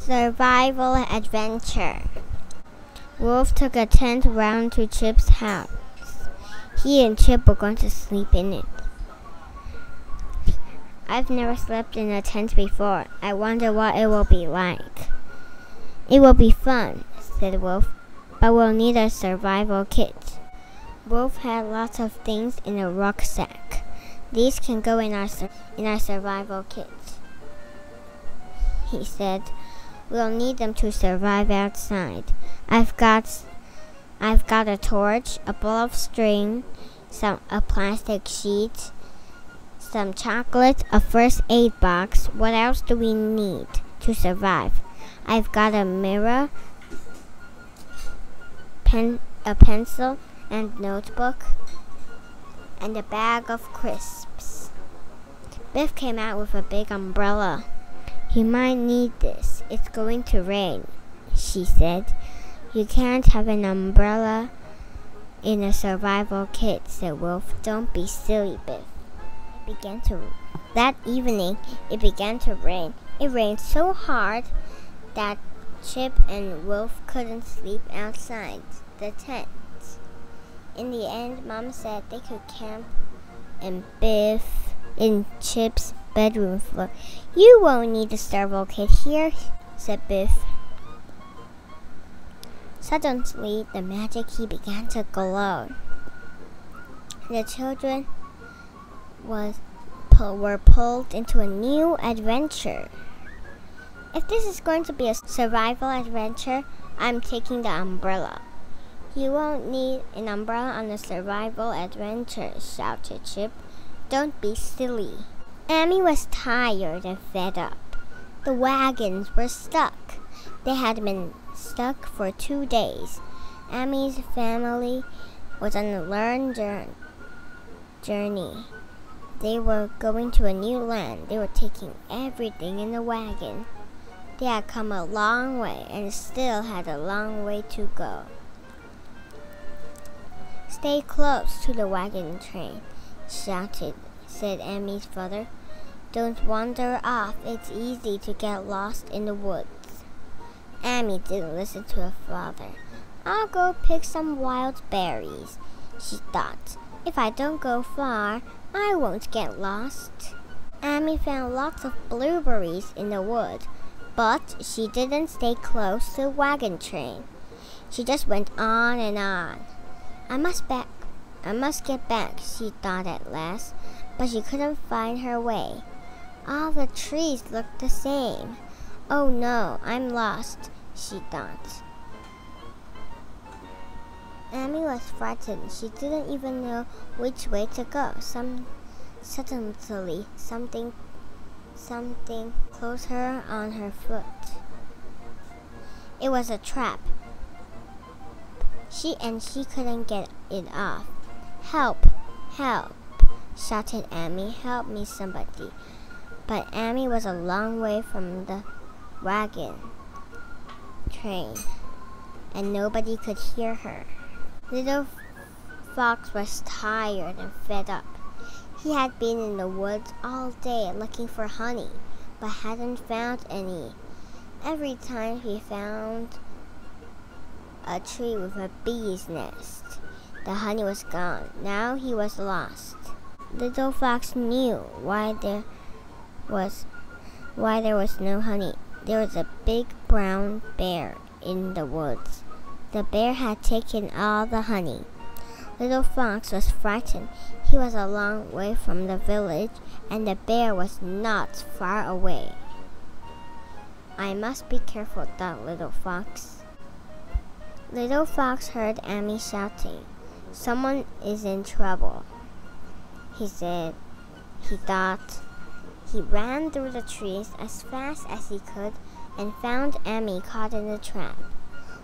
Survival adventure. Wolf took a tent round to Chip's house. He and Chip were going to sleep in it. I've never slept in a tent before. I wonder what it will be like. It will be fun, said Wolf, but we'll need a survival kit. Wolf had lots of things in a rucksack. These can go in our survival kit. He said, we'll need them to survive outside. I've got a torch, a ball of string, a plastic sheet, some chocolate, a first aid box. What else do we need to survive? I've got a mirror, a pencil and notebook, and a bag of crisps. Biff came out with a big umbrella. You might need this. It's going to rain, she said. You can't have an umbrella in a survival kit, said Wolf. Don't be silly, Biff. That evening, it began to rain. It rained so hard that Chip and Wolf couldn't sleep outside the tent. In the end, Mom said they could camp in Chip's bedroom floor. You won't need a survival kit here, said Biff. Suddenly, the magic key began to glow. The children were pulled into a new adventure. If this is going to be a survival adventure, I'm taking the umbrella. You won't need an umbrella on a survival adventure, shouted Chip. Don't be silly. Amy was tired and fed up. The wagons were stuck. They had been stuck for 2 days. Amy's family was on a long journey. They were going to a new land. They were taking everything in the wagon. They had come a long way and still had a long way to go. Stay close to the wagon train, said Amy's father. Don't wander off. It's easy to get lost in the woods. Amy didn't listen to her father. I'll go pick some wild berries, she thought. If I don't go far, I won't get lost. Amy found lots of blueberries in the wood, but she didn't stay close to the wagon train. She just went on and on. I must get back, she thought at last, but she couldn't find her way. All the trees looked the same. Oh no, I'm lost, she thought. Amy was frightened. She didn't even know which way to go. Suddenly, something closed her on her foot. It was a trap. She couldn't get it off. Help! Help! Shouted Amy. Help me, somebody. But Amy was a long way from the wagon train, and nobody could hear her. Little Fox was tired and fed up. He had been in the woods all day looking for honey, but hadn't found any. Every time he found a tree with a bee's nest, the honey was gone. Now he was lost. Little Fox knew why there was no honey. There was a big brown bear in the woods. The bear had taken all the honey. Little Fox was frightened. He was a long way from the village, and the bear was not far away. I must be careful, thought Little Fox. Little Fox heard Amy shouting. Someone is in trouble, he said. He thought. He ran through the trees as fast as he could and found Amy caught in the trap.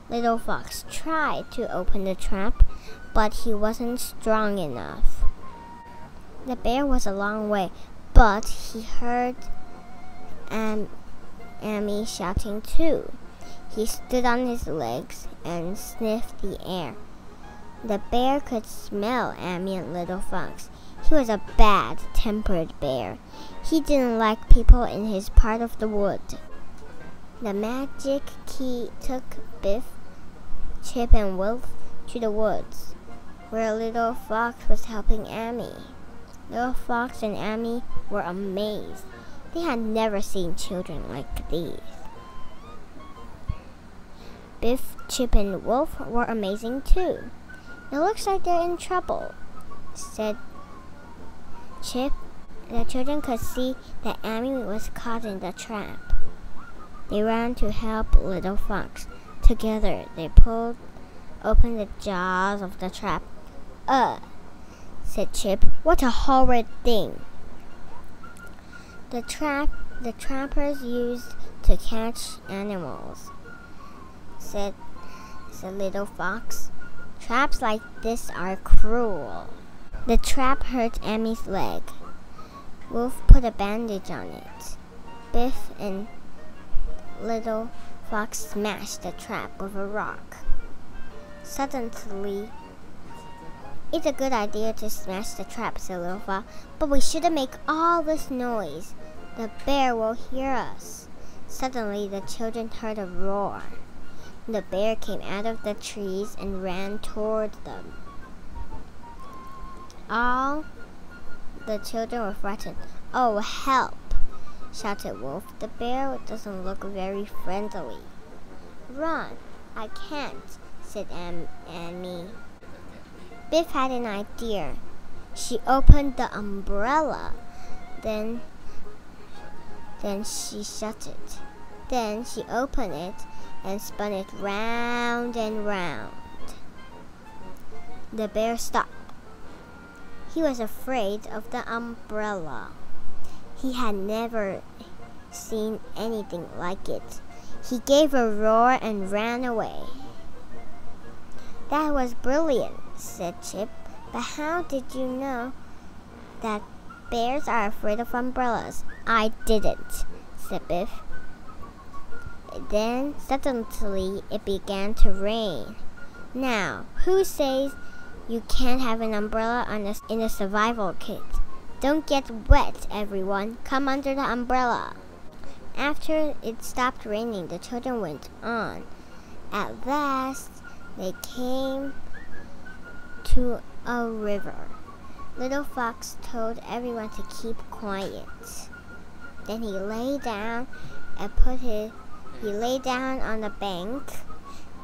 Little Fox tried to open the trap, but he wasn't strong enough. The bear was a long way, but he heard Amy shouting too. He stood on his legs and sniffed the air. The bear could smell Amy and Little Fox. He was a bad-tempered bear. He didn't like people in his part of the wood. The magic key took Biff, Chip, and Wolf to the woods, where Little Fox was helping Amy. Little Fox and Amy were amazed. They had never seen children like these. Biff, Chip, and Wolf were amazing too. It looks like they're in trouble, said Chip. The children could see that Amy was caught in the trap. They ran to help Little Fox. Together, they pulled open the jaws of the trap. Said Chip. What a horrid thing. The trappers used to catch animals, said Little Fox. Traps like this are cruel. The trap hurt Amy's leg. Wolf put a bandage on it. Biff and Little Fox smashed the trap with a rock. Suddenly, it's a good idea to smash the trap, said Little Fox, but we shouldn't make all this noise. The bear will hear us. Suddenly, the children heard a roar. The bear came out of the trees and ran toward them. All the children were frightened. Oh, help! Shouted Wolf. The bear doesn't look very friendly. Run! I can't, said Amy. Biff had an idea. She opened the umbrella. Then she shut it. Then she opened it and spun it round and round. The bear stopped. He was afraid of the umbrella. He had never seen anything like it. He gave a roar and ran away. That was brilliant, said Chip. But how did you know that bears are afraid of umbrellas? I didn't, said Biff. Then suddenly it began to rain. Now, who says you can't have an umbrella in a survival kit? Don't get wet, everyone. Come under the umbrella. After it stopped raining, the children went on. At last, they came to a river. Little Fox told everyone to keep quiet. Then he lay down on the bank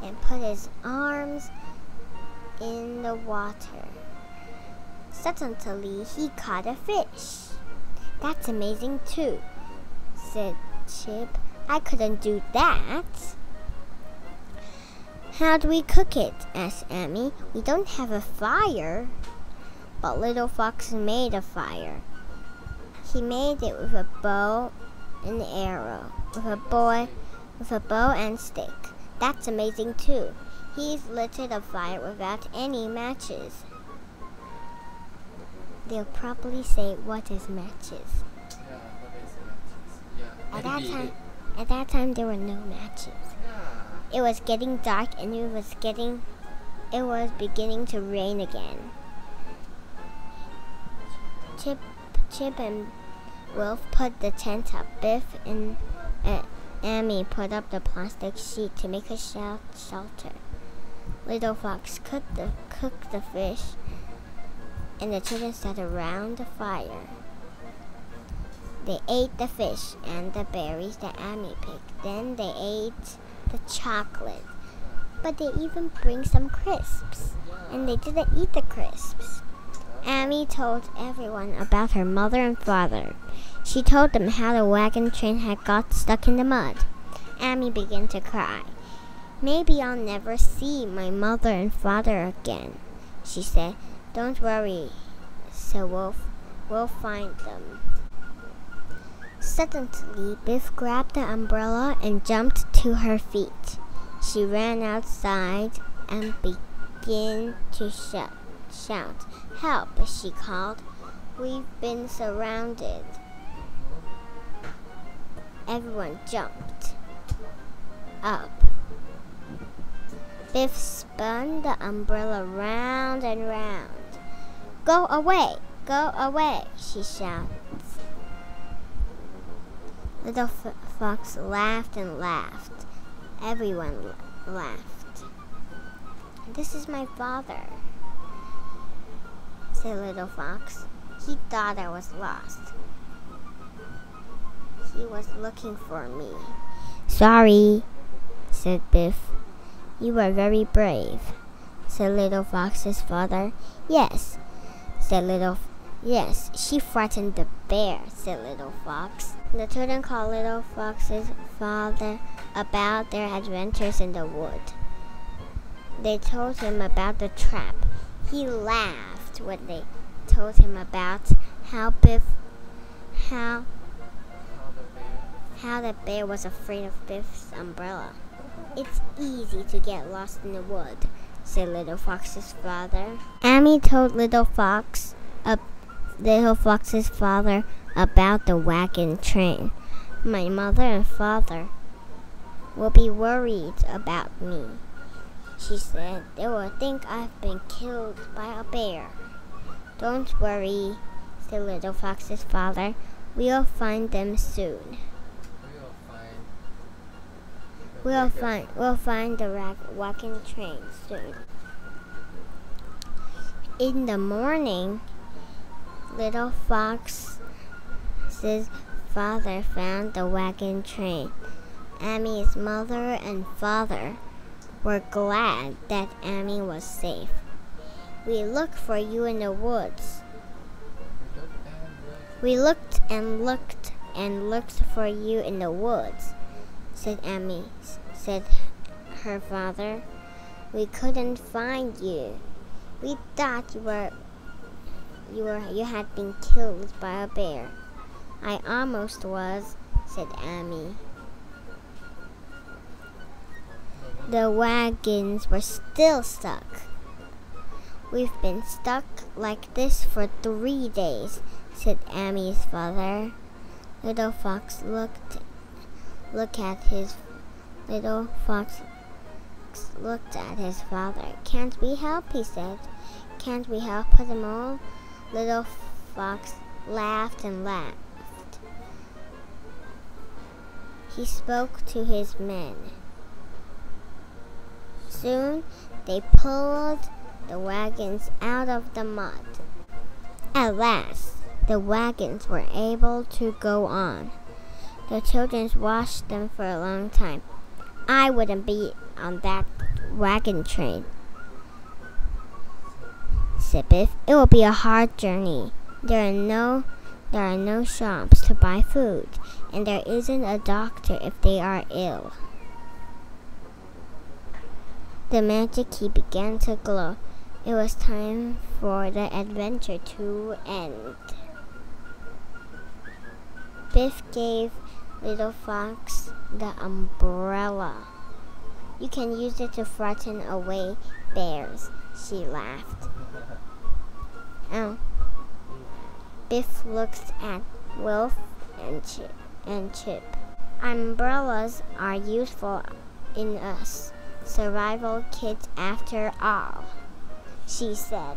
and put his arms in the water. Suddenly, he caught a fish. That's amazing too, said Chip. I couldn't do that. How do we cook it? Asked Amy. We don't have a fire. But Little Fox made a fire. He made it with a bow and arrow, with a bow and stick. That's amazing too. He's lit a fire without any matches. They'll probably say, what is matches? At that time there were no matches. It was getting dark and it was beginning to rain again. Chip and Wolf put the tent up. Biff and Amy put up the plastic sheet to make a shelter. Little Fox cooked the fish, and the children sat around the fire. They ate the fish and the berries that Amy picked. Then they ate the chocolate. But they even bring some crisps, and they didn't eat the crisps. Amy told everyone about her mother and father. She told them how the wagon train had got stuck in the mud. Amy began to cry. Maybe I'll never see my mother and father again, she said. Don't worry, said Wolf. We'll find them. Suddenly, Biff grabbed the umbrella and jumped to her feet. She ran outside and began to shout. Help, she called. We've been surrounded. Everyone jumped up. Biff spun the umbrella round and round. Go away, she shouted. Little fox laughed and laughed. Everyone laughed. "This is my father," said Little Fox. "He thought I was lost. He was looking for me." "Sorry," said Biff. "You were very brave," said Little Fox's father. "Yes," said Yes, she frightened the bear," said Little Fox. The children called Little Fox's father about their adventures in the wood. They told him about the trap. He laughed when they told him about how the bear was afraid of Biff's umbrella. "It's easy to get lost in the wood," said Little Fox's father. Amy told Little Fox's father about the wagon train. "My mother and father will be worried about me," she said. "They will think I've been killed by a bear." "Don't worry," said Little Fox's father. "We'll find them soon. We'll find the wagon train soon." In the morning, Little Fox's father found the wagon train. Amy's mother and father were glad that Amy was safe. "We looked for you in the woods. We looked and looked and looked for you in the woods," said her father. "We couldn't find you. We thought you had been killed by a bear." "I almost was," said Amy. The wagons were still stuck. "We've been stuck like this for 3 days," said Amy's father. Little Fox looked at his father. "Can't we help?" he said. "Can't we help them all?" Little Fox laughed and laughed. He spoke to his men. Soon they pulled the wagons out of the mud. At last, the wagons were able to go on. The children watched them for a long time. "I wouldn't be on that wagon train," said Biff. "It will be a hard journey. There are no shops to buy food, and there isn't a doctor if they are ill." The magic key began to glow. It was time for the adventure to end. Biff gave Little Fox the umbrella. "You can use it to frighten away bears," she laughed. Biff looked at Wolf and Chip. "Umbrellas are useful in a survival kit after all," she said.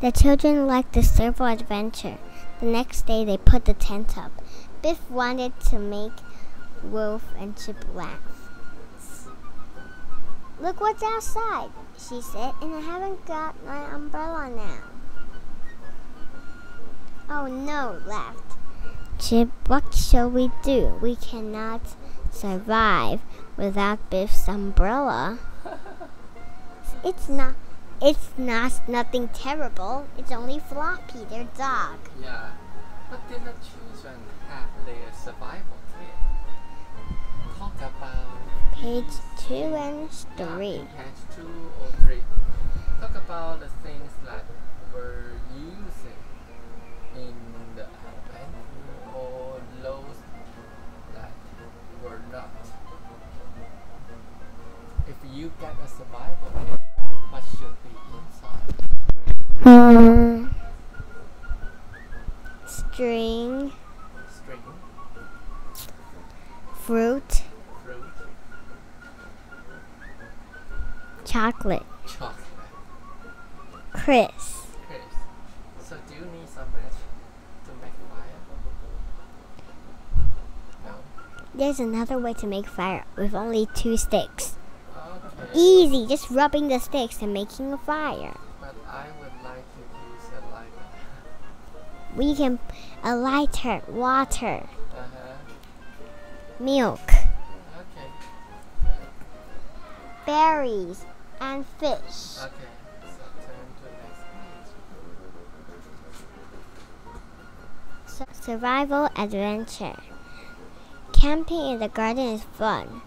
The children liked the survival adventure. The next day they put the tent up. Biff wanted to make Wolf and Chip laugh. "Look what's outside," she said, "and I haven't got my umbrella now." "Oh no," laughed Chip. "What shall we do? We cannot survive without Biff's umbrella." It's nothing terrible. It's only Floppy, their dog." Yeah, but then the children have their survival kit. Talk about Page 2 and 3. Yeah, page 2 or 3. Talk about the things that were used in the adventure or those that were not. If you get a survival kit, what should be inside? String, String, fruit, chocolate, Chris. So do you need some match to make fire? There's another way to make fire with only 2 sticks. Okay. Easy, just rubbing the sticks and making a fire. But I would like to use a lighter. We can a lighter, water, milk, Okay. berries, and fish. Okay. So turn to next page. Survival adventure. Camping in the garden is fun,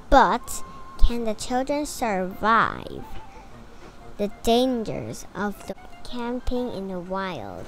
but can the children survive the dangers of the camping in the wild?